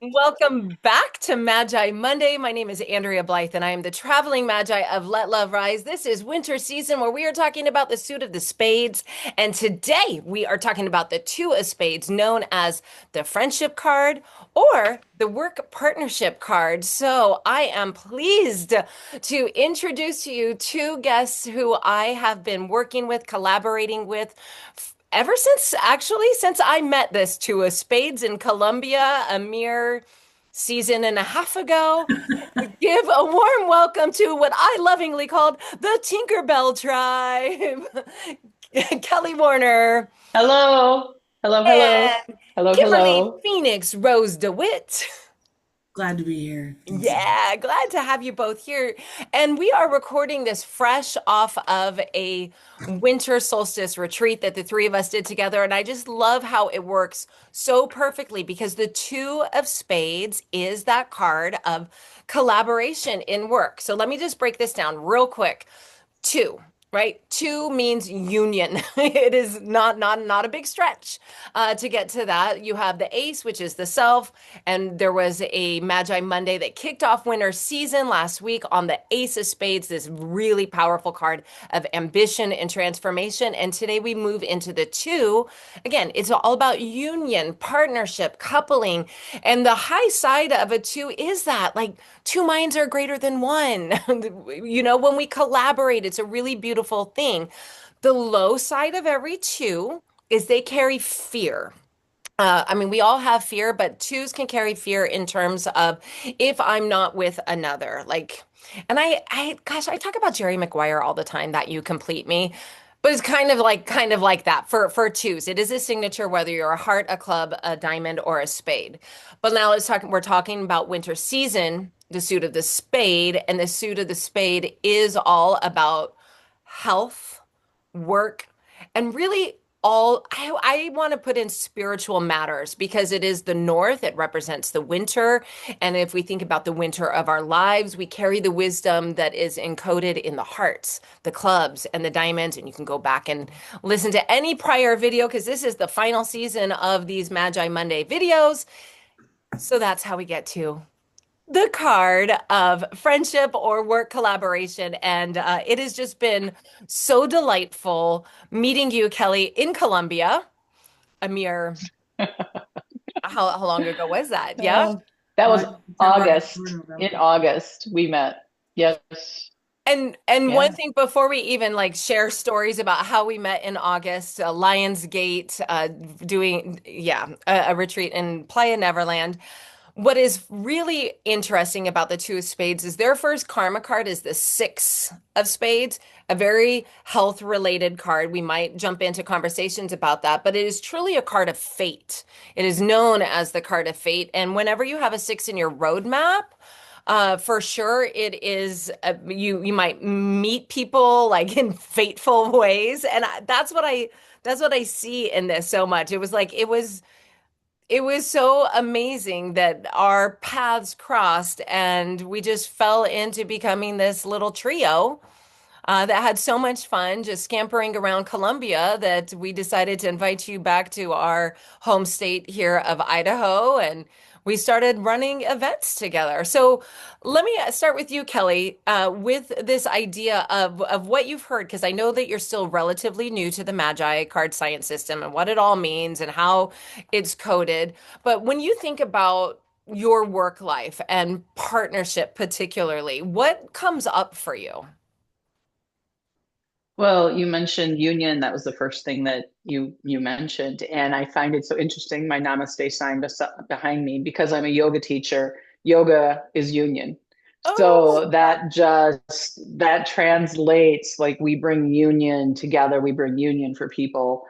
Welcome back to Magi Monday. My name is Andrea Blythe, and I am the traveling Magi of Let Love Rise. This is winter season where we are talking about the suit of the spades. And today we are talking about the two of spades, known as the friendship card or the work partnership card. So I am pleased to introduce to you two guests who I have been working with, collaborating with ever since I met this two of spades in Colombia a mere season and a half ago. Give a warm welcome to what I lovingly called the Tinkerbell tribe. Kelly Warner Hello. Hello, hello. and Hello, Kimberly hello. Phoenix Rose DeWit. Glad to be here. Thanks. Yeah, glad to have you both here. And we are recording this fresh off of a winter solstice retreat that the three of us did together. And I just love how it works so perfectly because the two of spades is that card of collaboration in work. So let me just break this down real quick. Two, right? Two means union. It is not a big stretch to get to that. You have the ace, which is the self, and there was a Magi Monday that kicked off winter season last week on the ace of spades, this really powerful card of ambition and transformation. And today we move into the two. Again, it's all about union, partnership, coupling, and the high side of a two is that like two minds are greater than one. When we collaborate, it's a really beautiful thing. The low side of every two is they carry fear. I mean, we all have fear, but twos can carry fear in terms of if I'm not with another. And gosh, I talk about Jerry Maguire all the time, that you complete me. But it's kind of like that for twos. It is a signature, whether you're a heart, a club, a diamond, or a spade. But now we're talking about winter season, the suit of the spade, and the suit of the spade is all about health, work, and really I want to put in spiritual matters because it is the north. It represents the winter. And if we think about the winter of our lives, we carry the wisdom that is encoded in the hearts, the clubs, and the diamonds. And you can go back and listen to any prior video because this is the final season of these Magi Monday videos. So that's how we get to the card of friendship or work collaboration. And it has just been so delightful meeting you, Kelly, in Colombia. A mere, how long ago was that? Yeah. Uh, that was September, October, August. In November. August, we met. Yes. And one Yeah. thing before we even like share stories about how we met in August, Lionsgate, doing, yeah, a retreat in Playa Neverland. What is really interesting about the two of spades is their first karma card is the six of spades, a very health related card. We might jump into conversations about that, but it is truly a card of fate. It is known as the card of fate. And whenever you have a six in your roadmap, for sure, it is you might meet people like in fateful ways, and that's what I see in this so much. It was so amazing that our paths crossed and we just fell into becoming this little trio that had so much fun just scampering around Colombia that we decided to invite you back to our home state here of Idaho, and we started running events together. So let me start with you, Kelly, with this idea of what you've heard, because I know that you're still relatively new to the Magi card science system and what it all means and how it's coded. But when you think about your work life and partnership particularly, what comes up for you? Well, you mentioned union. That was the first thing that you mentioned, and I find it so interesting. My namaste sign behind me because I'm a yoga teacher. Yoga is union. Oh, So that translates like we bring union together, we bring union for people.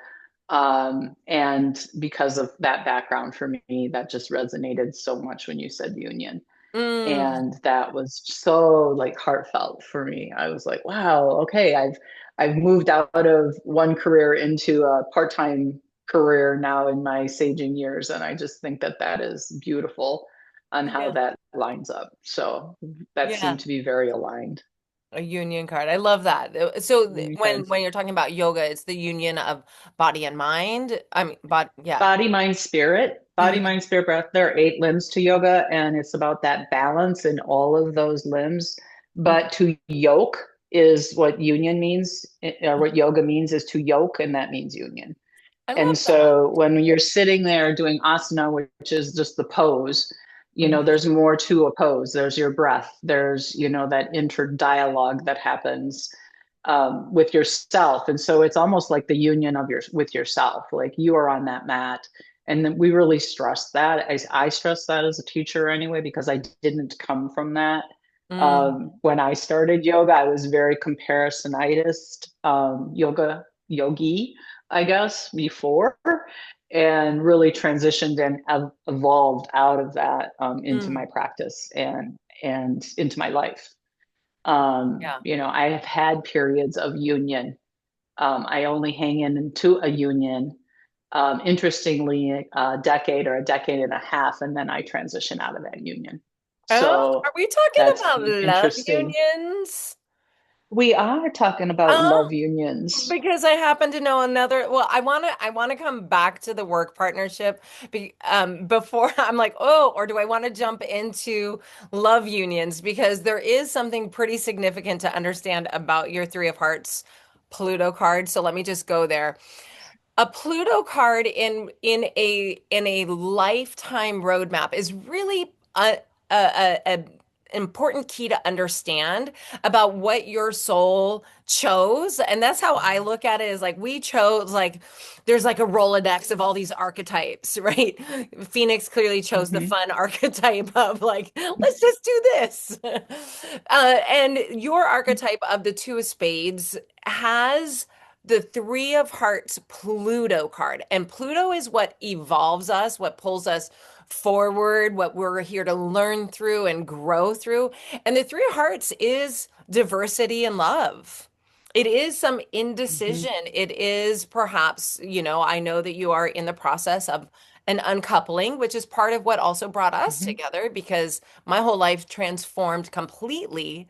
And because of that background for me, that just resonated so much when you said union. mm, And that was so like heartfelt for me. I was like, wow, okay, I've moved out of one career into a part-time career now in my saging years, and I just think that that is beautiful on how yeah, that lines up. So that yeah. seemed to be very aligned. A union card. I love that. So Union when cards. you're talking about yoga, it's the union of body and mind. I mean, yeah. Body, mind, spirit. Body, Mhm. mind, spirit, breath. There are 8 limbs to yoga, and it's about that balance in all of those limbs. Mhm. But to yoke is what union means, or what yoga means is to yoke, and that means union. I And love that. so when you're sitting there doing asana, which is just the pose, Mhm. there's more to a pose. There's your breath. There's, that interdialogue that happens with yourself. And so it's almost like the union of with yourself, like you are on that mat. And then we really stress that. I stress that as a teacher anyway, because I didn't come from that. Mm. When I started yoga, I was very comparisonitist, yogi, I guess, before, and really transitioned and evolved out of that into Mm. my practice and into my life. Yeah. I have had periods of union. I only hang into a union, interestingly, a decade or a decade and a half, and then I transition out of that union. Oh, So are we talking that's about kind of love interesting. unions? We are talking about Oh, love unions. because I happen to know another. Well, I want to come back to the work partnership before I'm like, oh, or do I want to jump into love unions? Because there is something pretty significant to understand about your Three of Hearts Pluto card. So let me just go there. A Pluto card in a lifetime roadmap is really a important key to understand about what your soul chose. And that's how I look at it, is like we chose, like there's like a Rolodex of all these archetypes, right? Phoenix clearly chose the Hmm. fun archetype of like, let's just do this. And your archetype of the Two of Spades has the Three of Hearts Pluto card. And Pluto is what evolves us, what pulls us forward, what we're here to learn through and grow through. And the Three of Hearts is diversity and love. It is some Hmm. indecision. It is perhaps, I know that you are in the process of an uncoupling, which is part of what also brought us Hmm. together, because my whole life transformed completely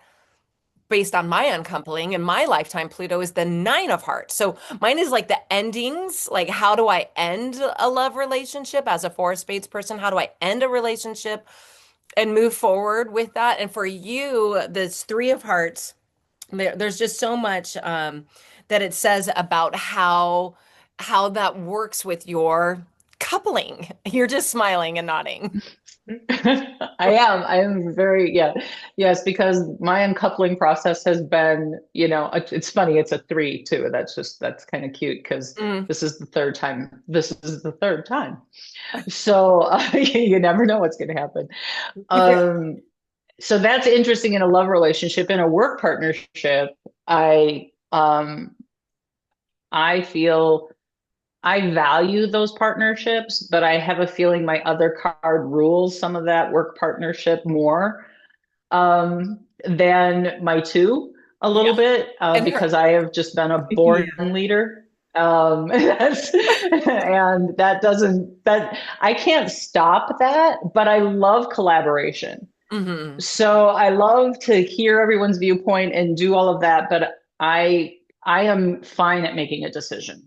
based on my uncoupling. And my lifetime Pluto is the Nine of Hearts. So mine is like the endings, like how do I end a love relationship as a Four of Spades person? How do I end a relationship and move forward with that? And for you, this Three of Hearts, there's just so much that it says about how that works with your coupling. You're just smiling and nodding. I am very, yeah. Yes, because my uncoupling process has been, it's funny, it's a three too. That's kind of cute because Mm. this is the third time. This is the third time. So you never know what's going to happen. Um, so that's interesting in a love relationship. In a work partnership, I feel I value those partnerships, but I have a feeling my other card rules some of that work partnership more than my two a Yeah. little bit, And her, because I have just been a born Yeah. leader. And that I can't stop that, but I love collaboration. Mhm. So I love to hear everyone's viewpoint and do all of that, but I am fine at making a decision.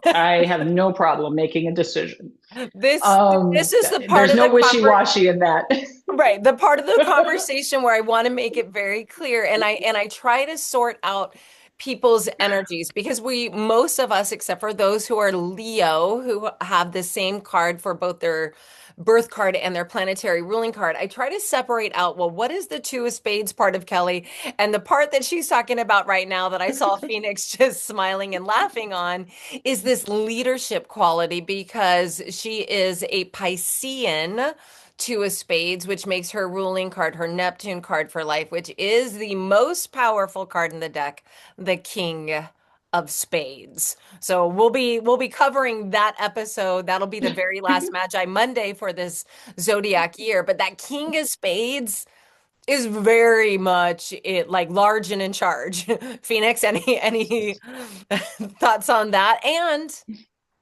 I have no problem making a decision. This is the part There's of no the wishy-washy in that. right, the part of the conversation where I want to make it very clear, and I try to sort out people's energies, because we, most of us, except for those who are Leo, who have the same card for both their birth card and their planetary ruling card, I try to separate out, well, what is the Two of Spades part of Kelly, and the part that she's talking about right now that I saw Phoenix just smiling and laughing on is this leadership quality, because she is a Piscean Two of Spades, which makes her ruling card her Neptune card for life, which is the most powerful card in the deck, the King of Spades. So we'll be covering that episode. That'll be the very last Magi Monday for this zodiac year. But that King of Spades is very much it, like large and in charge. Phoenix, any thoughts on that? And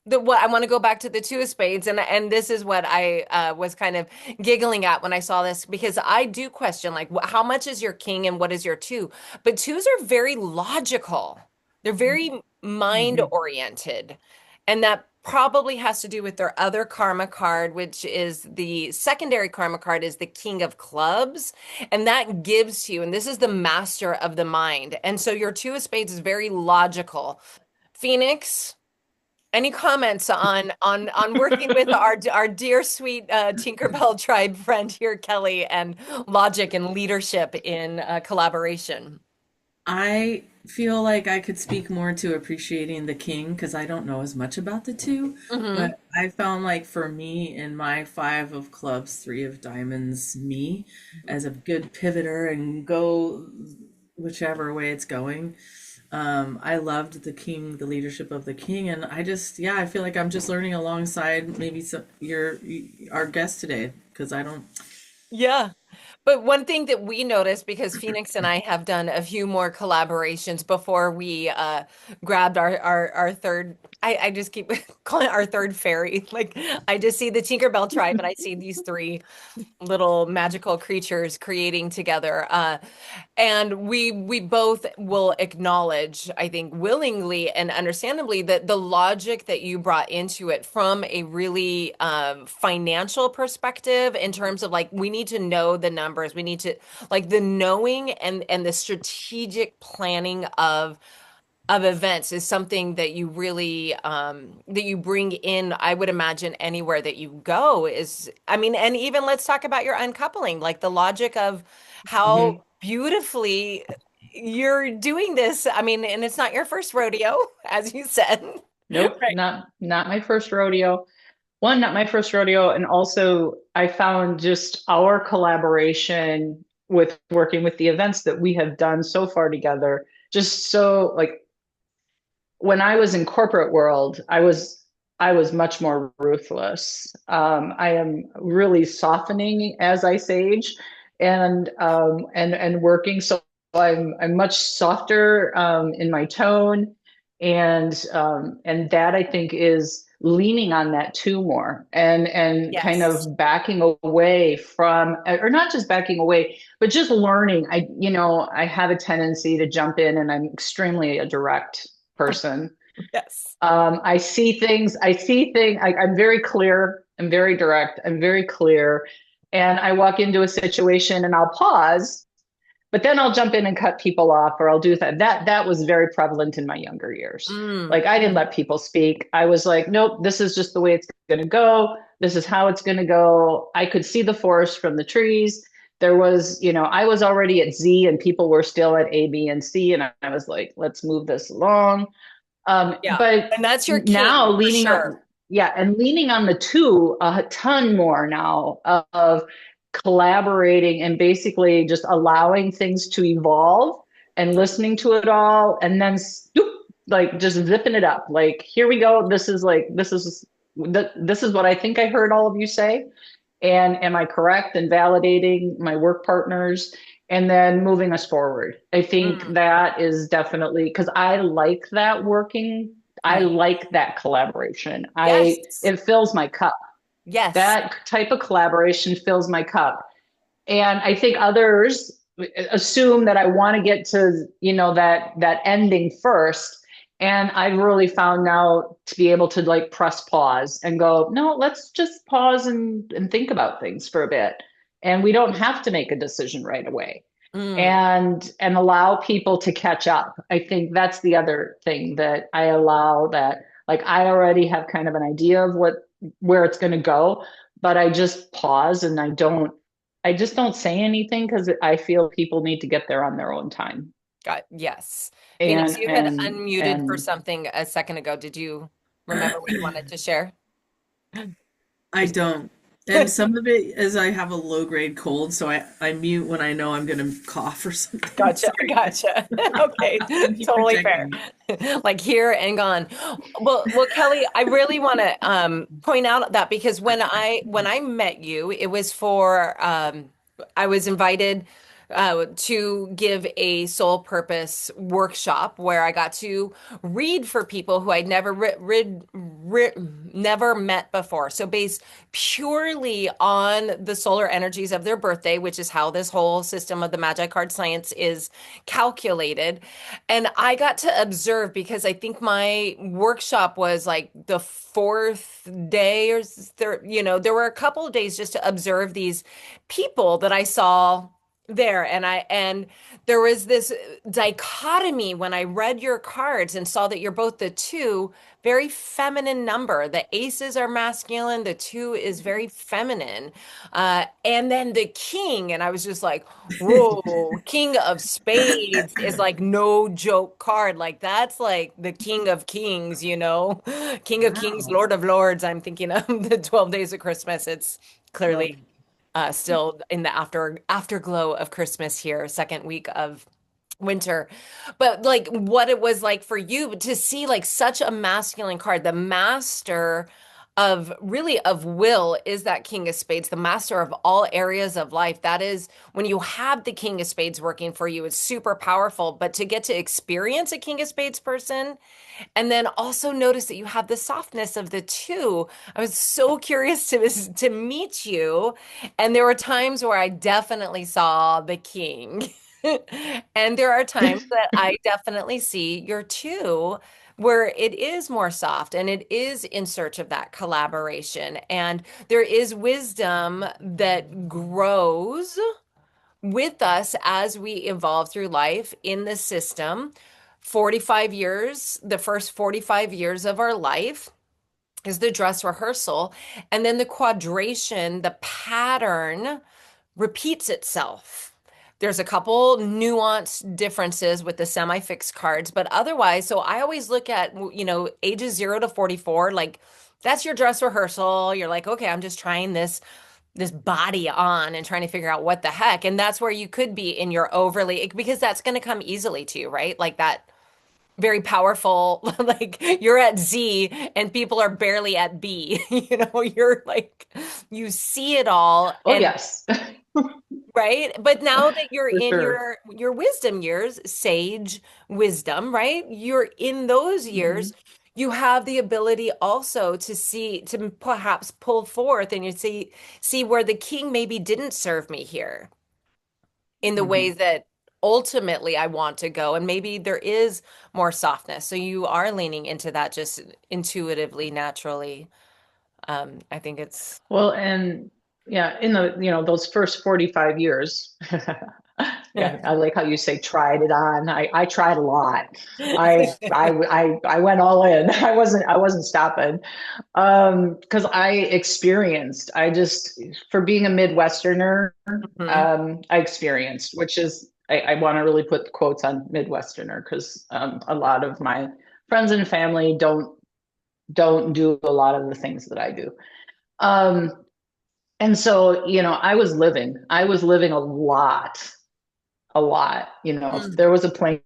the what I want to go back to the two of spades, and this is what I was kind of giggling at when I saw this, because I do question like how much is your king and what is your two, but twos are very logical. They're very mind Mhm. oriented, and that probably has to do with their other karma card, which is the secondary karma card is the king of clubs, and that gives you, and this is the master of the mind, and so your two of spades is very logical. Phoenix. Any comments on working with our dear sweet Tinkerbell tribe friend here, Kelly, and logic and leadership in collaboration? I feel like I could speak more to appreciating the king because I don't know as much about the two, Hmm. but I found like for me in my five of clubs, three of diamonds, me as a good pivoter and go whichever way it's going. I loved the king, the leadership of the king, and I just, yeah, I feel like I'm just learning alongside maybe some our guest today because I don't. Yeah. But one thing that we noticed, because Phoenix and I have done a few more collaborations before we grabbed our third, I just keep calling it our third fairy. Like I just see the Tinkerbell tribe and I see these three little magical creatures creating together. And we both will acknowledge, I think, willingly and understandably, that the logic that you brought into it from a really financial perspective, in terms of like we need to know the numbers, we need to like the knowing and the strategic planning of events is something that you really that you bring in, I would imagine, anywhere that you go. Is I mean, and even let's talk about your uncoupling, like the logic of how Mhm. beautifully you're doing this. I mean, and it's not your first rodeo, as you said. Nope, Right. not my first rodeo. One, not my first rodeo, and also I found just our collaboration with working with the events that we have done so far together, just so like when I was in corporate world, I was much more ruthless. I am really softening as I sage and working. So I'm much softer in my tone, and that I think is leaning on that too more and kind Yes. of backing away from, or not just backing away, but just learning. I have a tendency to jump in, and I'm extremely a direct person. Yes. I'm very clear. I'm very direct. I'm very clear. And I walk into a situation and I'll pause, but then I'll jump in and cut people off, or I'll do that. That was very prevalent in my younger years. Mm. Like I didn't let people speak. I was like, nope, this is just the way it's going to go. This is how it's going to go. I could see the forest from the trees. There was, I was already at Z and people were still at A, B, and C. And I was like, let's move this along. Yeah. But And that's your now king for sure. leaning on the two a ton more now of collaborating and basically just allowing things to evolve and listening to it all and then like just zipping it up. Like, here we go. This is what I think I heard all of you say. And am I correct? And validating my work partners and then moving us forward. I think Mm. that is definitely because I like that working. I Right. like that collaboration. Yes. It fills my cup. Yes. That type of collaboration fills my cup. And I think others assume that I want to get to, that ending first. And I've really found now to be able to like press pause and go, no, let's just pause and think about things for a bit. And we don't have to make a decision right away. Mm. And allow people to catch up. I think that's the other thing that I allow, that like I already have kind of an idea of where it's going to go, but I just pause and I just don't say anything because I feel people need to get there on their own time. Got yes. Phoenix, And you had and unmuted for and something a second ago. Did you remember what you wanted to share? I don't. And some of it is I have a low grade cold, so I mute when I know I'm gonna cough or something. Gotcha, Sorry. gotcha. Okay, Thank you for totally fair. checking. Like here and gone. Well, Kelly, I really want to point out that because when I met you, it was for I was invited to give a soul purpose workshop where I got to read for people who I'd never met before. So based purely on the solar energies of their birthday, which is how this whole system of the Magi card science is calculated. And I got to observe because I think my workshop was like the fourth day or third, there were a couple of days just to observe these people that I saw there. And there was this dichotomy when I read your cards and saw that you're both the two, very feminine number. The aces are masculine, the two is very feminine. And then the king, and I was just like, whoa, King of Spades is like no joke card. Like that's like the King of Kings, King of Kings, Wow. Lord of Lords. I'm thinking of the 12 Days of Christmas. It's clearly Love. still in the afterglow of Christmas here, second week of winter. But like what it was like for you to see like such a masculine card, the master of really of will is that King of Spades, the master of all areas of life. That is when you have the King of Spades working for you, it's super powerful. But to get to experience a King of Spades person and then also notice that you have the softness of the two. I was so curious to meet you. And there were times where I definitely saw the king. And there are times that I definitely see your two where it is more soft and it is in search of that collaboration. And there is wisdom that grows with us as we evolve through life in the system. 45 years, the first 45 years of our life is the dress rehearsal. And then the quadration, the pattern repeats itself. There's a couple nuanced differences with the semi-fixed cards, but otherwise, so I always look at, ages 0 to 44, like that's your dress rehearsal. You're like, okay, I'm just trying this body on and trying to figure out what the heck. And that's where you could be in your overly, because that's going to come easily to you, right? Like that very powerful, like you're at Z and people are barely at B. You're like, you see it all Oh, and yes, right. But now that you're for in sure. your wisdom years, sage wisdom, right? You're in those years. Mhm. You have the ability also to perhaps pull forth and you see where the king maybe didn't serve me here in the Mhm. ways that ultimately I want to go. And maybe there is more softness. So you are leaning into that just intuitively, naturally. I think it's Well, and yeah, in the, those first 45 years, yeah, I like how you say tried it on. I tried a lot. I went all in. I wasn't stopping. Because I just, for being a Midwesterner, Mhm. I experienced, which is, I want to really put quotes on Midwesterner because a lot of my friends and family don't do a lot of the things that I do. Um, and so, I was living a lot. If Mm. there was a plane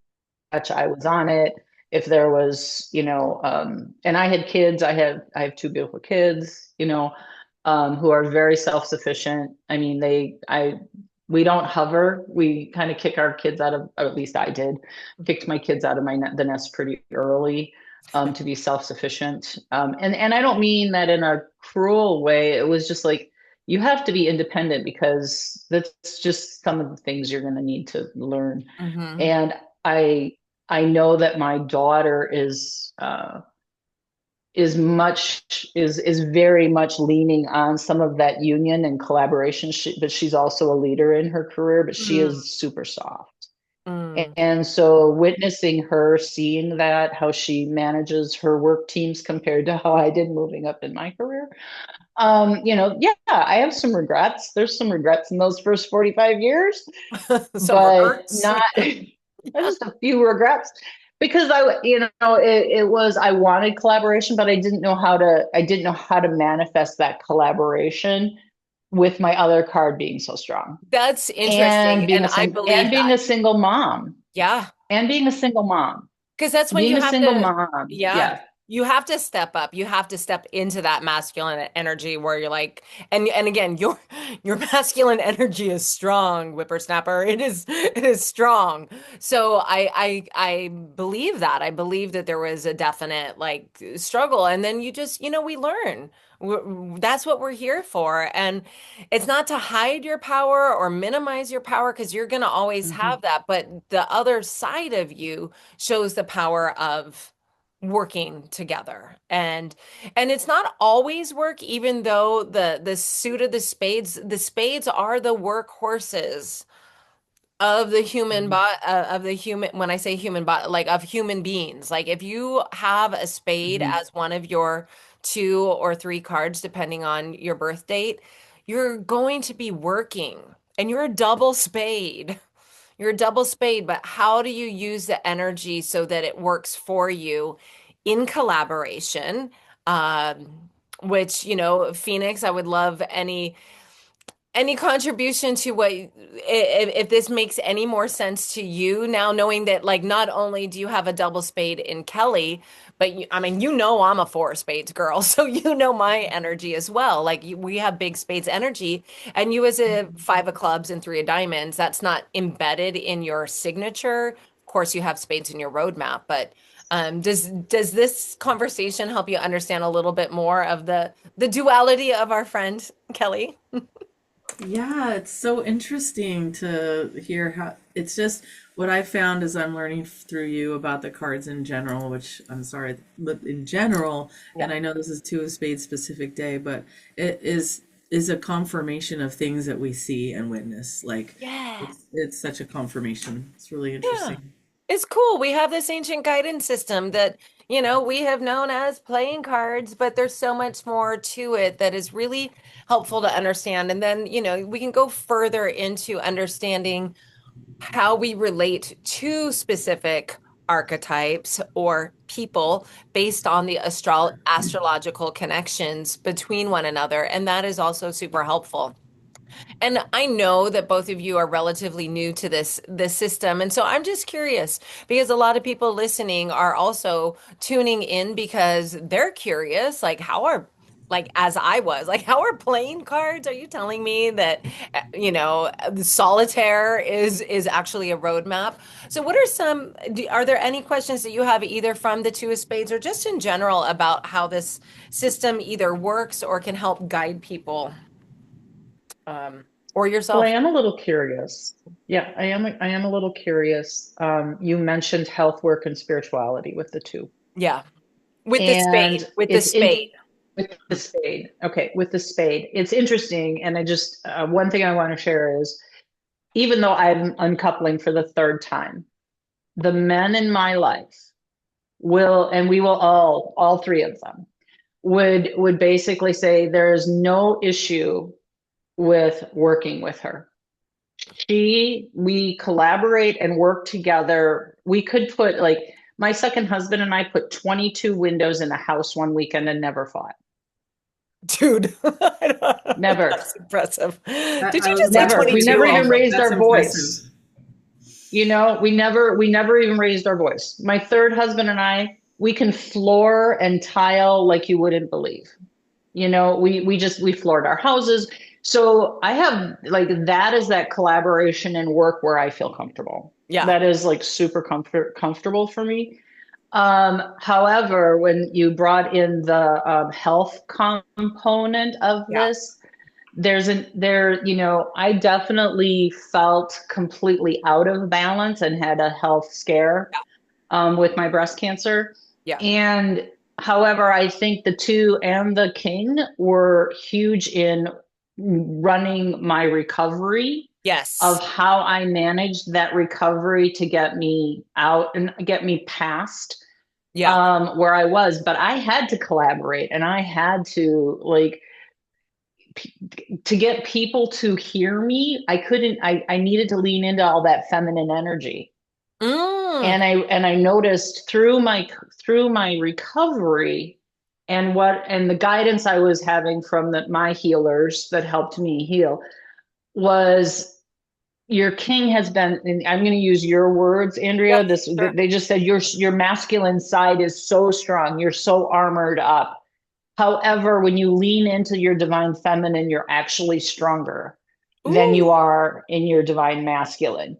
catch, I was on it. If there was, and I had kids, I have two beautiful kids, who are very self-sufficient. I mean, we don't hover. We kind of kick our kids out of, or at least I did, kicked my kids out of the nest pretty early, to be self-sufficient. And I don't mean that in a cruel way. It was just like, you have to be independent because that's just some of the things you're going to need to learn. Mhm. And I I know that my daughter is very much leaning on some of that union and collaboration. But she's also a leader in her career, but she Mm. is super soft. Mm. And so witnessing her, seeing that, how she manages her work teams compared to how I did moving up in my career. Yeah, I have some regrets. There's some regrets in those first 45 years, Some but regrets. not just a few regrets because I wanted collaboration, but I didn't know how to manifest that collaboration with my other card being so strong That's and interesting, being and a I single believe and being that. a single mom Yeah, and being a single mom because that's when being you a have single to, mom. yeah, Yeah. You have to step up. You have to step into that masculine energy where you're like, and again, your masculine energy is strong, whippersnapper. It is strong. So I believe that. I believe that there was a definite like struggle, and then you just, we learn. That's what we're here for. And it's not to hide your power or minimize your power because you're going to always Mhm. have that. But the other side of you shows the power of working together. And it's not always work, even though the suit of the spades are the workhorses of the human Mhm. bot of the human, when I say human bot, like of human beings. Like if you have a spade Mhm. as one of your two or three cards, depending on your birth date, you're going to be working, and you're a double spade. You're a double spade, but how do you use the energy so that it works for you in collaboration? Which, Phoenix, I would love any contribution to what, if this makes any more sense to you now, knowing that like not only do you have a double spade in Kelly, but I mean, I'm a four spades girl, so my energy as well. Like we have big spades energy, and you as a five of clubs and three of diamonds, that's not embedded in your signature. Of course, you have spades in your roadmap, but does this conversation help you understand a little bit more of the duality of our friend Kelly? Yeah, it's so interesting to hear how it's just what I found as I'm learning through you about the cards in general, which I'm sorry, but in general, Yeah. and I know this is two of spades specific day, but it is a confirmation of things that we see and witness. Like Yeah. it's such a confirmation. It's really Yeah. interesting. It's cool. We have this ancient guidance system that, we have known as playing cards, but there's so much more to it that is really helpful to understand. And then, we can go further into understanding how we relate to specific archetypes or people based on the astrological connections between one another. And that is also super helpful. And I know that both of you are relatively new to this system. And so I'm just curious because a lot of people listening are also tuning in because they're curious, like like as I was, like how are playing cards? Are you telling me that the solitaire is actually a roadmap? So what are are there any questions that you have either from the two of spades or just in general about how this system either works or can help guide people? Or Well, I yourself. am a little curious. Yeah, I am a little curious. You mentioned health, work, and spirituality with the two. Yeah. With the spade, And with the it's in spade. with the spade. Okay, with the spade. It's interesting. And I just, one thing I want to share is even though I'm uncoupling for the third time, the men in my life will, and we will all three of them, would basically say there's no issue with working with her. We collaborate and work together. We could put like my second husband and I put 22 windows in a house one weekend and never fought. Dude, I don't know. Never, That's impressive. Did I you was just say about to never. say We 22 never twenty. even also? raised That's our impressive. voice. We never even raised our voice. My third husband and I, we can floor and tile like you wouldn't believe. We floored our houses. So I have like that is that collaboration and work where I feel comfortable. Yeah. That is like super comfortable for me. However, when you brought in the health component of Yeah. this, I definitely felt completely out of balance and had a health scare Yeah. with my breast cancer. Yeah. And however, I think the two and the king were huge in running my recovery of Yes. how I managed that recovery to get me out and get me past Yeah. where I was. But I had to collaborate and I had to like to get people to hear me. I couldn't. I needed to lean into all that feminine energy. Mm. And I noticed through my recovery and the guidance I was having from my healers that helped me heal was your king has been, and I'm going to use your words, Andrea. Yep, This sure. they just said your masculine side is so strong. You're so armored up. However, when you lean into your divine feminine, you're actually stronger than you Ooh, are in your divine masculine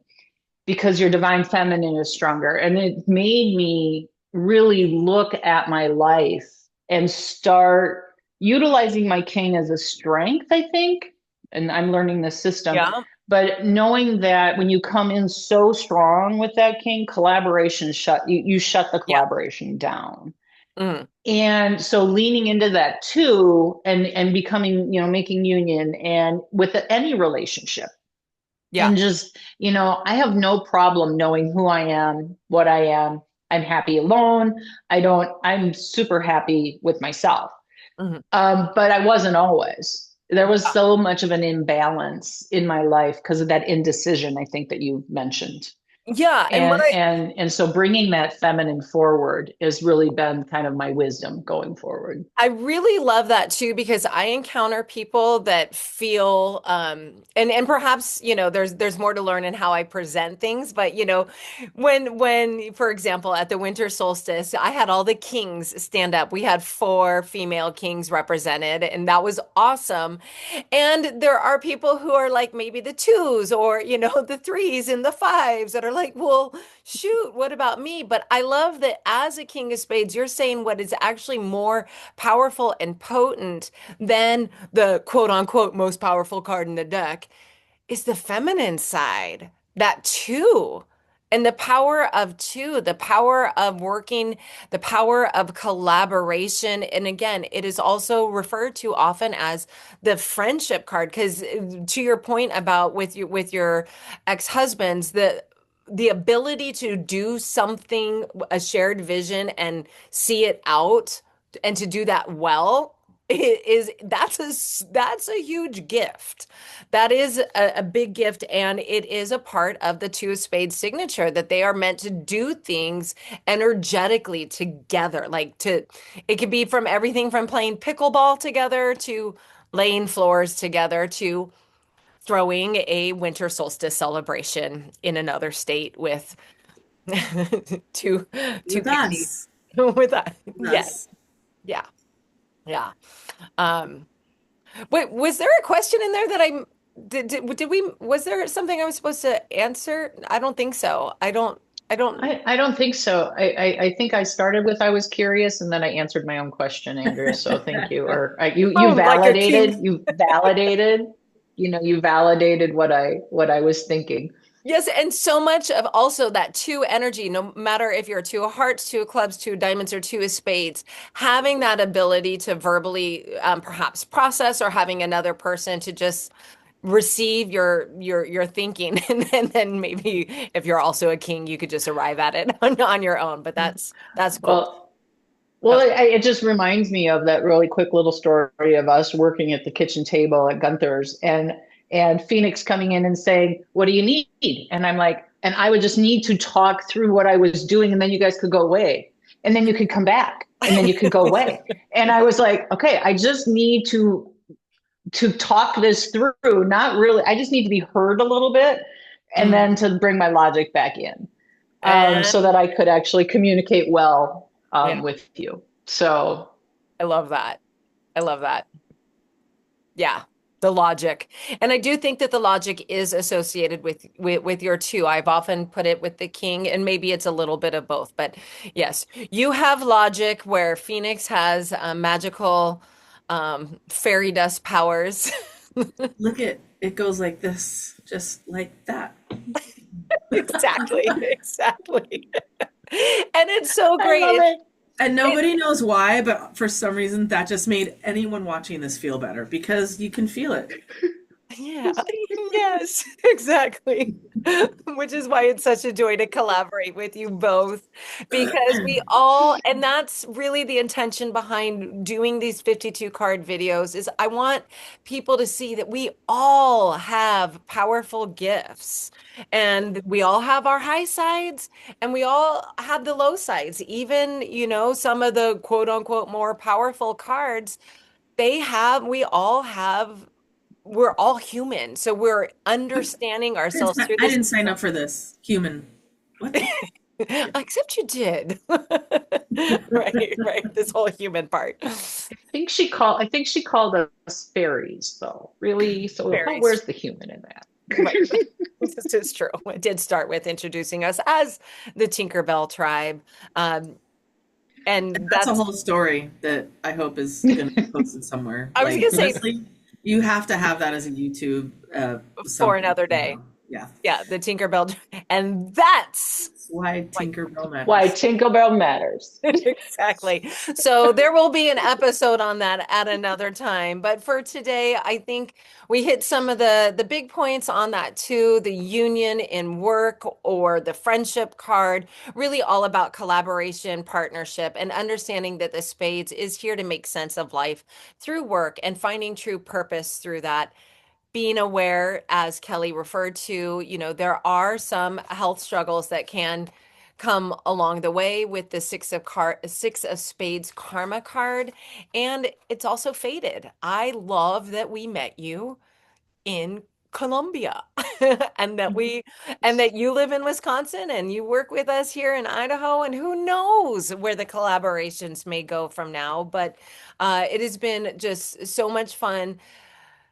because your divine feminine is stronger. And it made me really look at my life and start utilizing my king as a strength, I think. And I'm learning this system. yeah. But knowing that when you come in so strong with that king, collaboration you shut the Yeah. collaboration down. Mm, And so leaning into that too and becoming, making union and with any relationship yeah. and just, I have no problem knowing who I am, what I am. I'm happy alone. I'm super happy with myself. Mhm. But I wasn't always. There was Yeah. so much of an imbalance in my life because of that indecision, I think that you mentioned. Yeah. And what And so bringing that feminine forward has really been kind of my wisdom going forward. I really love that too because I encounter people that feel and perhaps there's more to learn in how I present things, but when for example at the winter solstice I had all the kings stand up. We had four female kings represented and that was awesome. And there are people who are like maybe the twos or the threes and the fives that are like, well, shoot, what about me? But I love that as a king of spades, you're saying what is actually more powerful and potent than the quote unquote most powerful card in the deck is the feminine side, that two. And the power of two, the power of working, the power of collaboration. And again, it is also referred to often as the friendship card. Because to your point about with your ex-husbands, the ability to do something, a shared vision and see it out and to do that well is that's a huge gift. That is a big gift, and it is a part of the Two of Spades signature that they are meant to do things energetically together. It could be from everything from playing pickleball together to laying floors together to throwing a winter solstice celebration in another state with two two With pixies us. with that. With Yes, us. yeah, yeah. Um, Wait, was there a question in there that did we was there something I was supposed to answer? I don't think so. I don't I don't think so. I think I started with I was curious and then I answered my own question, Andrea. So thank you. Or you sound like a king. you validated what I was thinking. Yes, and so much of also that two energy, no matter if you're two of hearts, two of clubs, two of diamonds, or two of spades, having that ability to verbally perhaps process or having another person to just receive your thinking and then maybe if you're also a king you could just arrive at it on your own but that's cool. Well, well, That's it just reminds me of that really quick little story of us working at the kitchen table at Gunther's and Phoenix coming in and saying, "What do you need?" And I'm like, and I would just need to talk through what I was doing, and then you guys could go away, and then you could come back, and then you could go away. And I was like, okay, I just need to talk this through, not really. I just need to be heard a little bit, and then Mhm. to bring my logic back in so And that I could actually communicate well yeah, with you. So, I love that. I love that. Yeah, the logic. And I do think that the logic is associated with your two. I've often put it with the king, and maybe it's a little bit of both. But yes, you have logic where Phoenix has magical fairy dust powers. Look at it goes like this, just like that. Exactly, exactly. And it's so I great. love it. And It, nobody knows why, but for some reason that just made anyone watching this feel better because you can feel it. Yeah, yes, exactly. Which is why it's such a joy to collaborate with you both because and that's really the intention behind doing these 52 card videos is I want people to see that we all have powerful gifts and we all have our high sides and we all have the low sides. Even, some of the quote unquote more powerful cards, we all have we're all human. So we're understanding ourselves through I this. didn't sign up for this. Human. What? Except you did. Right, right. This whole human part. I think she called us fairies though. Really? So Very where's the human in that? right. This is true. It did start with introducing us as the Tinkerbell tribe. Um, and That's a that's, whole story that I hope is going to be posted somewhere. I was Like, gonna say honestly, you have to have that as a YouTube for something. another day. Yeah. Yeah, the Tinkerbell. And that's That's why like Tinkerbell Why matters. Tinkerbell matters. exactly. So there will be an episode on that at another time. But for today, I think we hit some of the big points on that too. The union in work or the friendship card, really all about collaboration, partnership, and understanding that the spades is here to make sense of life through work and finding true purpose through that, being aware, as Kelly referred to, there are some health struggles that can come along the way with the six of spades karma card. And it's also faded. I love that we met you in Colombia and that you live in Wisconsin and you work with us here in Idaho, and who knows where the collaborations may go from now. But it has been just so much fun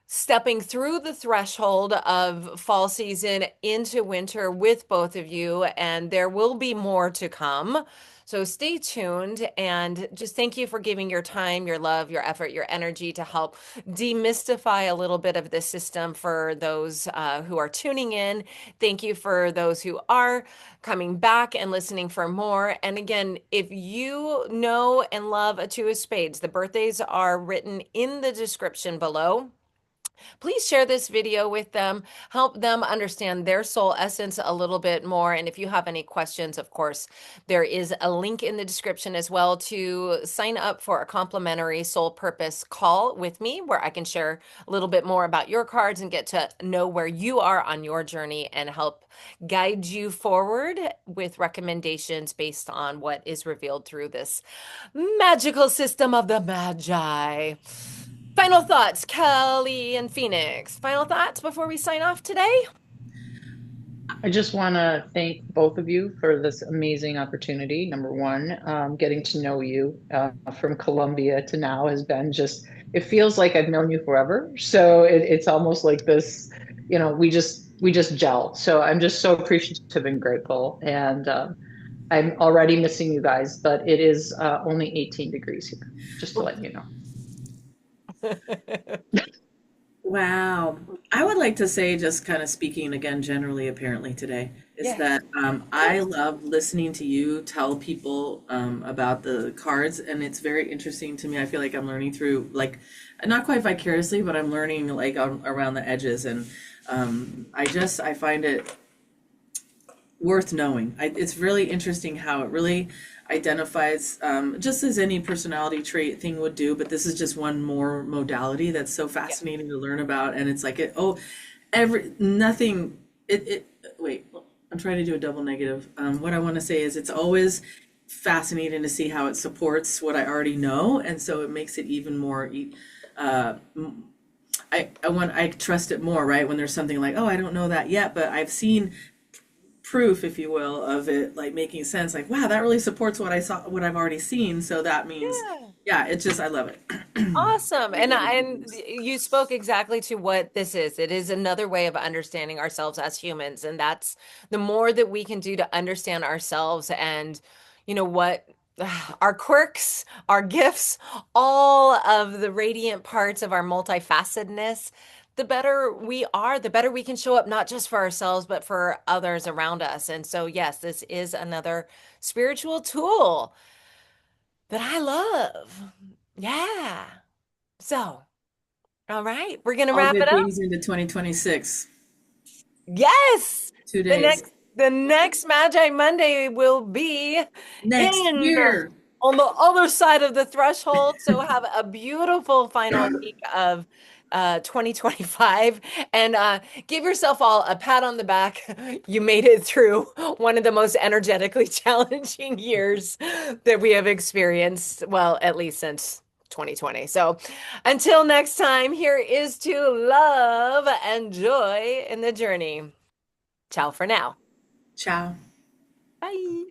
stepping through the threshold of fall season into winter with both of you, and there will be more to come. So stay tuned and just thank you for giving your time, your love, your effort, your energy to help demystify a little bit of this system for those who are tuning in. Thank you for those who are coming back and listening for more. And again, if you know and love a Two of Spades, the birthdays are written in the description below. Please share this video with them, help them understand their soul essence a little bit more. And if you have any questions, of course, there is a link in the description as well to sign up for a complimentary soul purpose call with me, where I can share a little bit more about your cards and get to know where you are on your journey and help guide you forward with recommendations based on what is revealed through this magical system of the Magi. Final thoughts, Kelly and Phoenix. Final thoughts before we sign off today? I just want to thank both of you for this amazing opportunity. Number one, getting to know you from Colombia to now has been just, it feels like I've known you forever. So it's almost like this, we just gel. So I'm just so appreciative and grateful. And I'm already missing you guys, but it is only 18 degrees here, just to let you know. Wow. I would like to say, just kind of speaking again generally, apparently today, is Yeah. that I love listening to you tell people about the cards, and it's very interesting to me. I feel like I'm learning through, like, not quite vicariously, but I'm learning like around the edges, and I find it worth knowing. It's really interesting how it really identifies, just as any personality trait thing would do, but this is just one more modality that's so Yeah. fascinating to learn about. And it's like, every, nothing, wait, I'm trying to do a double negative. What I want to say is it's always fascinating to see how it supports what I already know. And so it makes it even more, uh, I trust it more, right? When there's something like, oh, I don't know that yet, but I've seen proof, if you will, of it like making sense. Like, wow, that really supports what I saw, what I've already seen. So that means, Yeah. yeah, it's just, I love it. Awesome. And you spoke exactly to what this is. It is another way of understanding ourselves as humans. And that's the more that we can do to understand ourselves and what our quirks, our gifts, all of the radiant parts of our multifacetedness, the better we are, the better we can show up, not just for ourselves, but for others around us. And so, yes, this is another spiritual tool that I love. Yeah. So, all right, we're gonna All wrap it good up. things into 2026. Yes. Two The days. next Magi Monday will be Next in year. on the other side of the threshold. So have a beautiful final week of 2025 and give yourself all a pat on the back. You made it through one of the most energetically challenging years that we have experienced, well, at least since 2020. So until next time, here is to love and joy in the journey. Ciao for now. Ciao. Bye.